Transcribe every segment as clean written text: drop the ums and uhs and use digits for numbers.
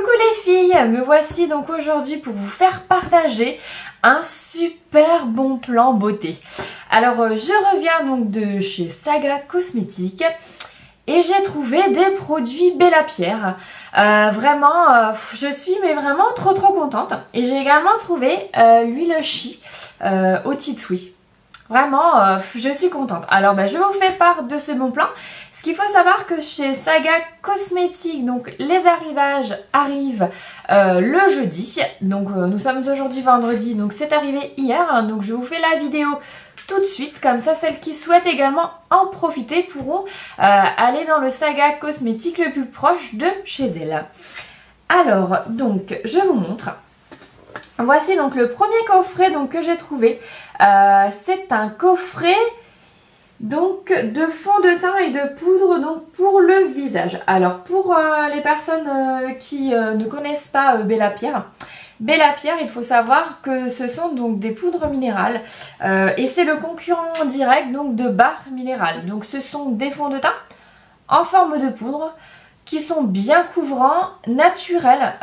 Coucou les filles, me voici donc aujourd'hui pour vous faire partager un super bon plan beauté. Alors je reviens donc de chez Saga Cosmétiques et j'ai trouvé des produits Bella Pierre. Vraiment, je suis vraiment trop contente. Et j'ai également trouvé l'huile Chi au titouille. Vraiment, je suis contente. Alors, je vous fais part de ce bon plan. Ce qu'il faut savoir que chez Saga Cosmétiques, donc les arrivages arrivent le jeudi. Donc, nous sommes aujourd'hui vendredi, donc c'est arrivé hier. Donc, je vous fais la vidéo tout de suite. Comme ça, celles qui souhaitent également en profiter pourront aller dans le Saga Cosmétique le plus proche de chez elles. Alors, donc, je vous montre. Voici donc le premier coffret donc, que j'ai trouvé. C'est un coffret donc, de fond de teint et de poudre donc, pour le visage. Alors pour les personnes qui ne connaissent pas Bella Pierre, il faut savoir que ce sont donc des poudres minérales et c'est le concurrent direct donc, de Barre Minérale. Donc ce sont des fonds de teint en forme de poudre qui sont bien couvrants, naturels.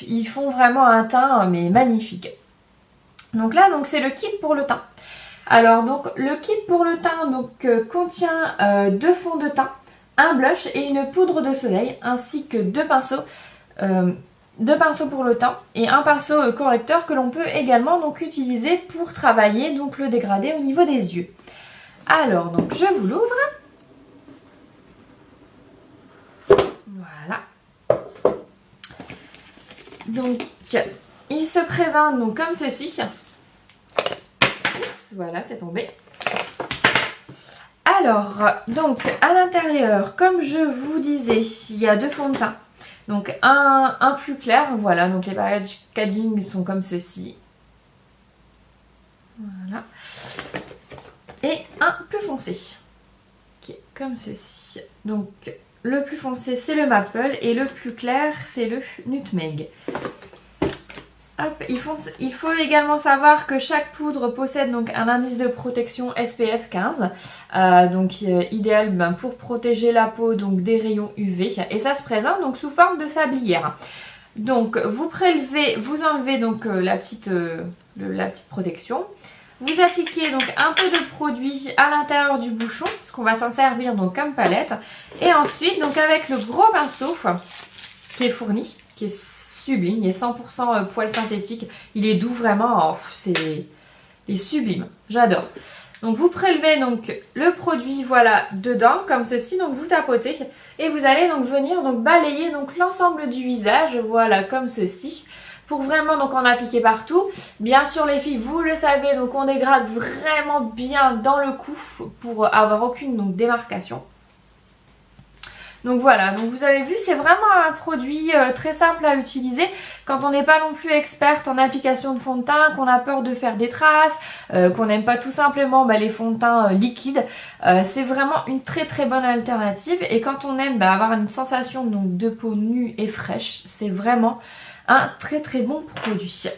Ils font vraiment un teint mais magnifique. Donc là, donc c'est le kit pour le teint. Alors donc le kit pour le teint donc contient 2 fonds de teint, un blush et une poudre de soleil, ainsi que 2 pinceaux. 2 pinceaux pour le teint et un pinceau correcteur que l'on peut également donc utiliser pour travailler donc le dégradé au niveau des yeux. Alors donc je vous l'ouvre. Voilà. Donc, il se présente donc comme ceci. Oups, voilà, c'est tombé. Alors, donc, à l'intérieur, comme je vous disais, il y a 2 fonds de teint. Donc, un plus clair, voilà. Donc, les packaging sont comme ceci. Voilà. Et un plus foncé, qui est comme ceci. Donc, le plus foncé, c'est le Maple et le plus clair, c'est le Nutmeg. Hop, il faut également savoir que chaque poudre possède donc un indice de protection SPF 15, donc idéal pour protéger la peau donc des rayons UV et ça se présente donc sous forme de sablière. Donc vous prélevez, vous enlevez donc la petite protection. Vous appliquez donc un peu de produit à l'intérieur du bouchon, parce qu'on va s'en servir donc comme palette. Et ensuite, donc avec le gros pinceau qui est fourni, qui est sublime, il est 100% poil synthétique, il est doux vraiment, il est sublime, j'adore. Donc vous prélevez donc le produit voilà dedans comme ceci, donc vous tapotez et vous allez donc venir donc balayer donc l'ensemble du visage, voilà comme ceci. Pour vraiment donc en appliquer partout. Bien sûr les filles, vous le savez, donc on dégrade vraiment bien dans le cou pour avoir aucune donc démarcation. Donc voilà, donc vous avez vu, c'est vraiment un produit très simple à utiliser quand on n'est pas non plus experte en application de fond de teint, qu'on a peur de faire des traces, qu'on n'aime pas tout simplement les fonds de teint liquides. C'est vraiment une très bonne alternative et quand on aime avoir une sensation donc, de peau nue et fraîche, c'est vraiment un très bon produit.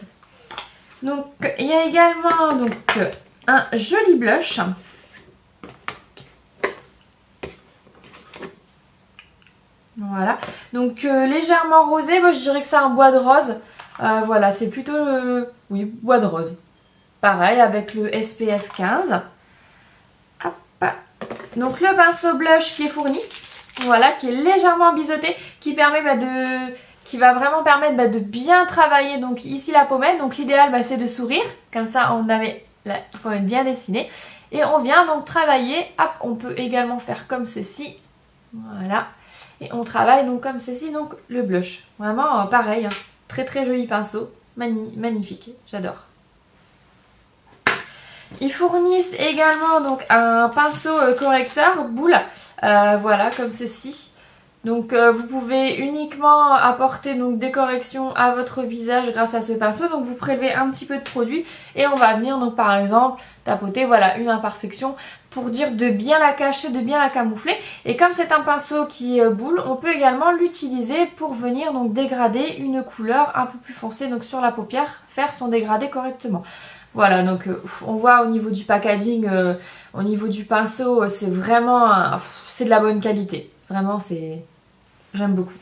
Donc il y a également donc un joli blush. Voilà, donc légèrement rosé, je dirais que c'est un bois de rose. Voilà, c'est plutôt oui, bois de rose. Pareil avec le SPF 15. Hop. Donc le pinceau blush qui est fourni, voilà, qui est légèrement biseauté, qui permet qui va vraiment permettre de bien travailler donc ici la pommette. Donc l'idéal c'est de sourire, comme ça on avait la pommette bien dessinée. Et on vient donc travailler, hop, on peut également faire comme ceci, voilà. Et on travaille donc comme ceci, donc le blush. Vraiment pareil, hein. Très joli pinceau, magnifique, j'adore. Ils fournissent également donc un pinceau correcteur boule, voilà comme ceci. Donc vous pouvez uniquement apporter donc des corrections à votre visage grâce à ce pinceau. Donc vous prélevez un petit peu de produit et on va venir donc par exemple tapoter voilà une imperfection pour dire de bien la cacher, de bien la camoufler. Et comme c'est un pinceau qui boule, on peut également l'utiliser pour venir donc dégrader une couleur un peu plus foncée donc sur la paupière, faire son dégradé correctement. Voilà, donc on voit au niveau du packaging, au niveau du pinceau, c'est vraiment c'est de la bonne qualité. Vraiment, j'aime beaucoup.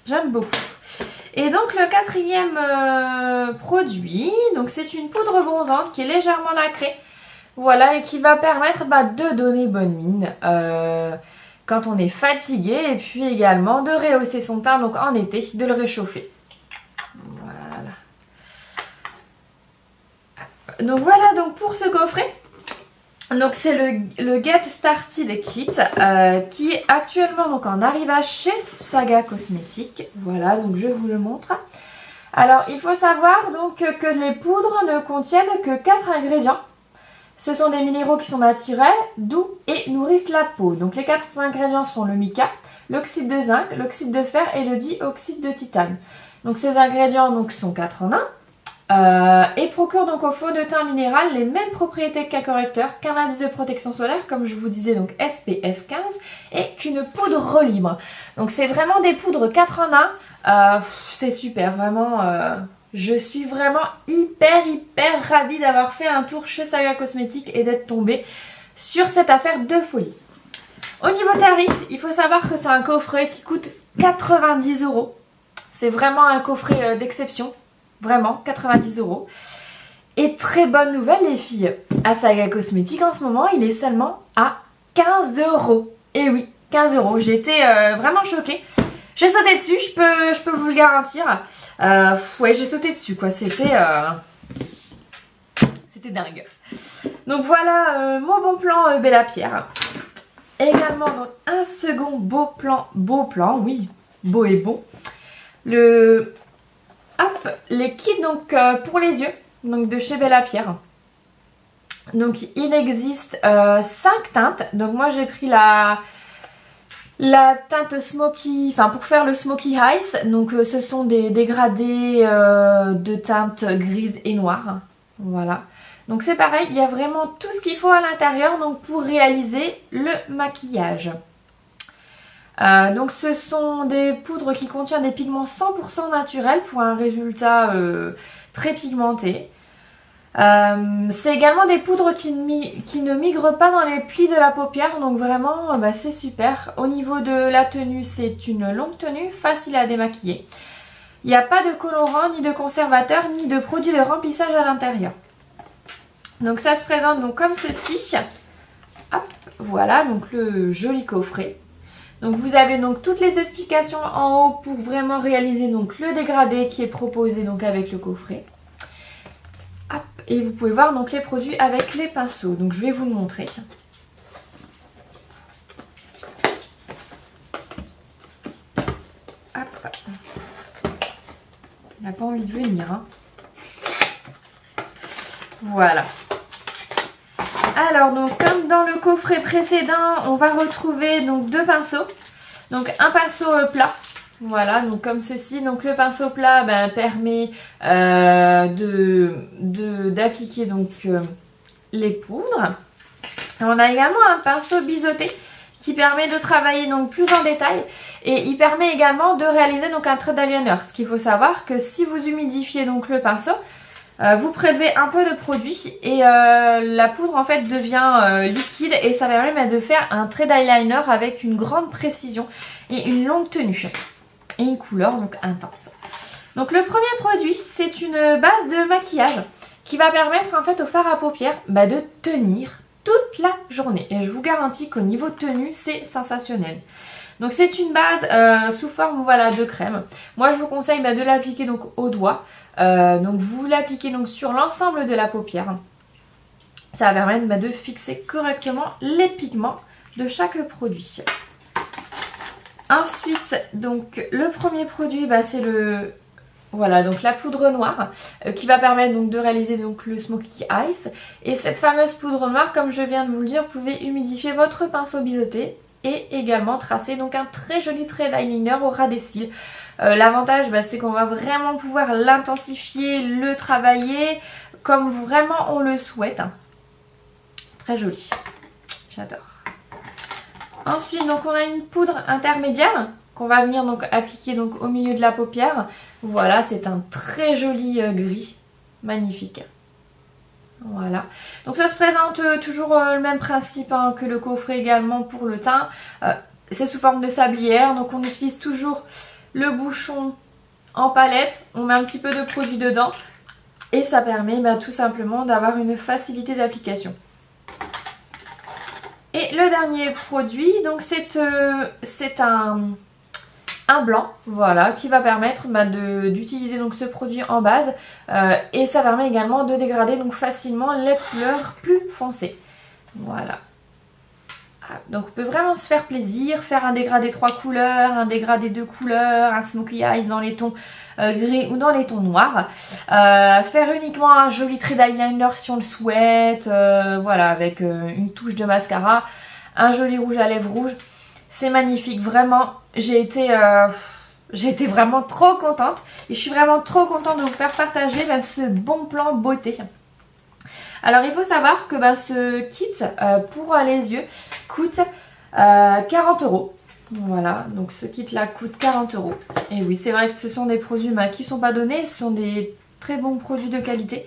J'aime beaucoup. Et donc le quatrième produit, donc c'est une poudre bronzante qui est légèrement nacrée. Voilà, et qui va permettre de donner bonne mine quand on est fatigué. Et puis également de rehausser son teint donc en été, de le réchauffer. Voilà. Donc voilà donc pour ce coffret. Donc c'est le Get Started Kit qui est actuellement donc en arrivage chez Saga Cosmétiques. Voilà, donc je vous le montre. Alors il faut savoir donc que les poudres ne contiennent que 4 ingrédients. Ce sont des minéraux qui sont naturels, doux et nourrissent la peau. Donc les 4 ingrédients sont le mica, l'oxyde de zinc, l'oxyde de fer et le dioxyde de titane. Donc ces ingrédients donc, sont 4 en 1 et procurent donc au fond de teint minéral les mêmes propriétés qu'un correcteur, qu'un indice de protection solaire, comme je vous disais donc SPF 15 et qu'une poudre libre. Donc c'est vraiment des poudres 4 en 1, c'est super, vraiment... Je suis vraiment hyper ravie d'avoir fait un tour chez Saga Cosmétiques et d'être tombée sur cette affaire de folie. Au niveau tarif, il faut savoir que c'est un coffret qui coûte 90 €. C'est vraiment un coffret d'exception. Vraiment, 90 €. Et très bonne nouvelle les filles, à Saga Cosmétiques en ce moment, il est seulement à 15 €. Et oui, 15 €. J'étais vraiment choquée. J'ai sauté dessus, je peux vous le garantir. Ouais, j'ai sauté dessus, quoi. C'était dingue. Donc voilà mon bon plan Bella Pierre. Également, donc, un second beau plan, oui, beau et bon. Les kits donc, pour les yeux, donc de chez Bella Pierre. Donc il existe 5 teintes. Donc moi j'ai pris la teinte Smoky, enfin pour faire le Smoky Ice, donc ce sont des dégradés de teinte grise et noire. Voilà. Donc c'est pareil, il y a vraiment tout ce qu'il faut à l'intérieur donc pour réaliser le maquillage. Donc ce sont des poudres qui contiennent des pigments 100% naturels pour un résultat très pigmenté. C'est également des poudres qui ne migrent pas dans les plis de la paupière, donc vraiment c'est super. Au niveau de la tenue, c'est une longue tenue, facile à démaquiller. Il n'y a pas de colorant, ni de conservateur, ni de produit de remplissage à l'intérieur. Donc ça se présente donc comme ceci. Hop, voilà donc le joli coffret. Donc vous avez donc toutes les explications en haut pour vraiment réaliser donc le dégradé qui est proposé donc avec le coffret. Hop, et vous pouvez voir donc les produits avec les pinceaux. Donc je vais vous le montrer. Hop. Il n'a pas envie de venir. Hein. Voilà. Alors donc comme dans le coffret précédent, on va retrouver donc 2 pinceaux. Donc un pinceau plat. Voilà, donc comme ceci, donc le pinceau plat permet d'appliquer donc les poudres. Et on a également un pinceau biseauté qui permet de travailler donc plus en détail et il permet également de réaliser donc un trait d'eyeliner. Ce qu'il faut savoir que si vous humidifiez donc le pinceau, vous prélevez un peu de produit et la poudre en fait devient liquide et ça permet de faire un trait d'eyeliner avec une grande précision et une longue tenue. Et une couleur donc intense. Donc le premier produit, c'est une base de maquillage qui va permettre en fait au fard à paupières de tenir toute la journée. Et je vous garantis qu'au niveau tenue, c'est sensationnel. Donc c'est une base sous forme voilà, de crème. Moi je vous conseille de l'appliquer donc au doigt. Donc vous l'appliquez donc sur l'ensemble de la paupière. Ça va permettre de fixer correctement les pigments de chaque produit. Ensuite, donc le premier produit, c'est voilà, donc la poudre noire qui va permettre donc de réaliser donc le Smoky Ice. Et cette fameuse poudre noire, comme je viens de vous le dire, vous pouvez humidifier votre pinceau biseauté et également tracer donc un très joli trait d'eyeliner au ras des cils. L'avantage, c'est qu'on va vraiment pouvoir l'intensifier, le travailler comme vraiment on le souhaite. Très joli, j'adore. Ensuite, donc on a une poudre intermédiaire qu'on va venir donc appliquer donc au milieu de la paupière. Voilà, c'est un très joli gris, magnifique. Voilà. Donc ça se présente toujours le même principe que le coffret également pour le teint. C'est sous forme de sablière, donc on utilise toujours le bouchon en palette, on met un petit peu de produit dedans et ça permet tout simplement d'avoir une facilité d'application. Et le dernier produit, donc c'est un blanc, voilà, qui va permettre d'utiliser donc ce produit en base et ça permet également de dégrader donc facilement les couleurs plus foncées. Voilà. Donc on peut vraiment se faire plaisir, faire un dégradé 3 couleurs, un dégradé 2 couleurs, un smokey eyes dans les tons gris ou dans les tons noirs. Faire uniquement un joli trait d'eyeliner si on le souhaite, voilà, avec une touche de mascara, un joli rouge à lèvres rouge. C'est magnifique, vraiment, j'ai été vraiment trop contente et je suis vraiment trop contente de vous faire partager ce bon plan beauté. Alors il faut savoir que ce kit pour les yeux coûte 40 €. Voilà, donc ce kit là coûte 40 €. Et oui, c'est vrai que ce sont des produits qui ne sont pas donnés, ce sont des très bons produits de qualité.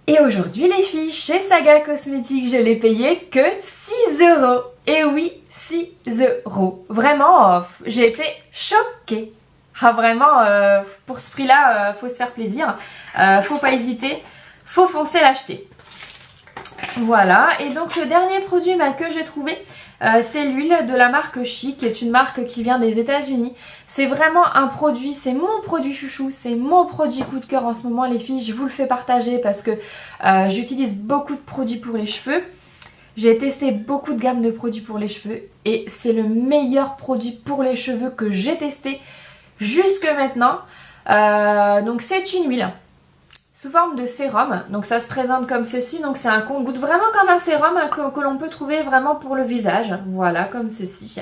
Et aujourd'hui les filles, chez Saga Cosmétiques, je l'ai payé que 6 €. Et oui, 6 €. Vraiment, j'ai été choquée. Ah, vraiment, pour ce prix-là, faut se faire plaisir. Faut pas hésiter. Faut foncer l'acheter. Voilà, et donc le dernier produit que j'ai trouvé, c'est l'huile de la marque Chic, qui est une marque qui vient des États-Unis. C'est vraiment un produit, c'est mon produit chouchou, c'est mon produit coup de cœur en ce moment les filles. Je vous le fais partager parce que j'utilise beaucoup de produits pour les cheveux. J'ai testé beaucoup de gammes de produits pour les cheveux et c'est le meilleur produit pour les cheveux que j'ai testé jusque maintenant. Donc c'est une huile sous forme de sérum, donc ça se présente comme ceci, donc c'est un compte-goutte vraiment comme un sérum que l'on peut trouver vraiment pour le visage, voilà comme ceci.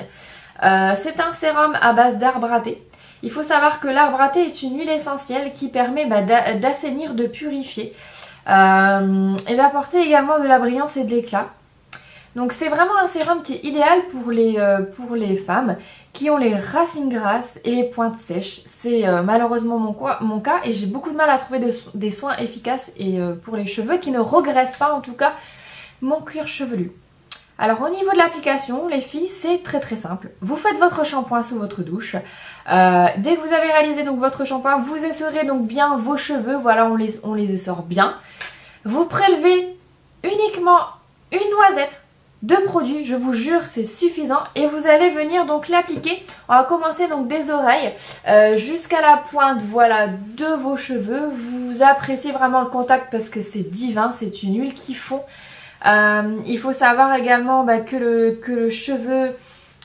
C'est un sérum à base d'arbre à thé. Il faut savoir que l'arbre à thé est une huile essentielle qui permet d'assainir, de purifier et d'apporter également de la brillance et de l'éclat. Donc c'est vraiment un sérum qui est idéal pour les femmes qui ont les racines grasses et les pointes sèches. C'est malheureusement mon cas et j'ai beaucoup de mal à trouver des soins efficaces et pour les cheveux qui ne regressent pas en tout cas mon cuir chevelu. Alors au niveau de l'application, les filles, c'est très très simple. Vous faites votre shampoing sous votre douche. Dès que vous avez réalisé donc votre shampoing, vous essorez donc bien vos cheveux. Voilà, on les essore bien. Vous prélevez uniquement une noisette de produits, je vous jure c'est suffisant et vous allez venir donc l'appliquer. On va commencer donc des oreilles jusqu'à la pointe, voilà, de vos cheveux. Vous appréciez vraiment le contact parce que c'est divin, c'est une huile qui fond. Il faut savoir également que le cheveu,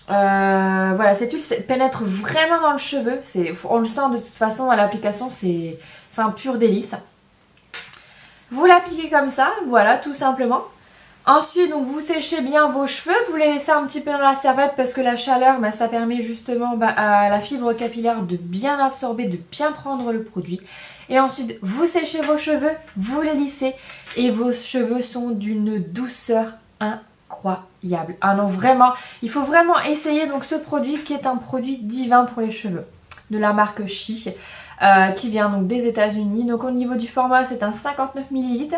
voilà, cette huile pénètre vraiment dans le cheveu. On le sent de toute façon à l'application, c'est un pur délice. Vous l'appliquez comme ça, voilà, tout simplement. Ensuite, donc, vous séchez bien vos cheveux, vous les laissez un petit peu dans la serviette parce que la chaleur, ça permet justement à la fibre capillaire de bien absorber, de bien prendre le produit. Et ensuite, vous séchez vos cheveux, vous les lissez et vos cheveux sont d'une douceur incroyable. Ah non, vraiment, il faut vraiment essayer donc ce produit qui est un produit divin pour les cheveux de la marque Chic qui vient donc des États-Unis. Donc au niveau du format, c'est un 59 ml.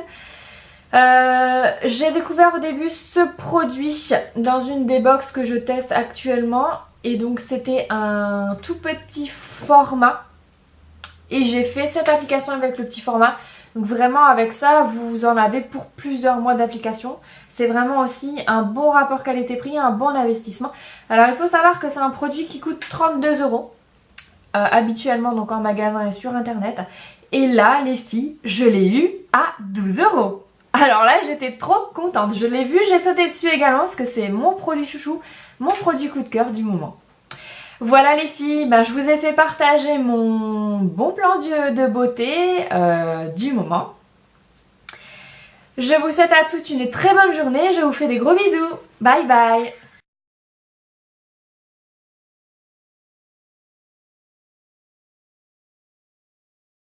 J'ai découvert au début ce produit dans une des box que je teste actuellement et donc c'était un tout petit format et j'ai fait cette application avec le petit format. Donc vraiment avec ça vous en avez pour plusieurs mois d'application. C'est vraiment aussi un bon rapport qualité-prix, un bon investissement. Alors il faut savoir que c'est un produit qui coûte 32 € habituellement donc en magasin et sur internet. Et là les filles, je l'ai eu à 12 €. Alors là, j'étais trop contente. Je l'ai vu, j'ai sauté dessus également parce que c'est mon produit chouchou, mon produit coup de cœur du moment. Voilà les filles, je vous ai fait partager mon bon plan de beauté du moment. Je vous souhaite à toutes une très bonne journée. Je vous fais des gros bisous. Bye bye.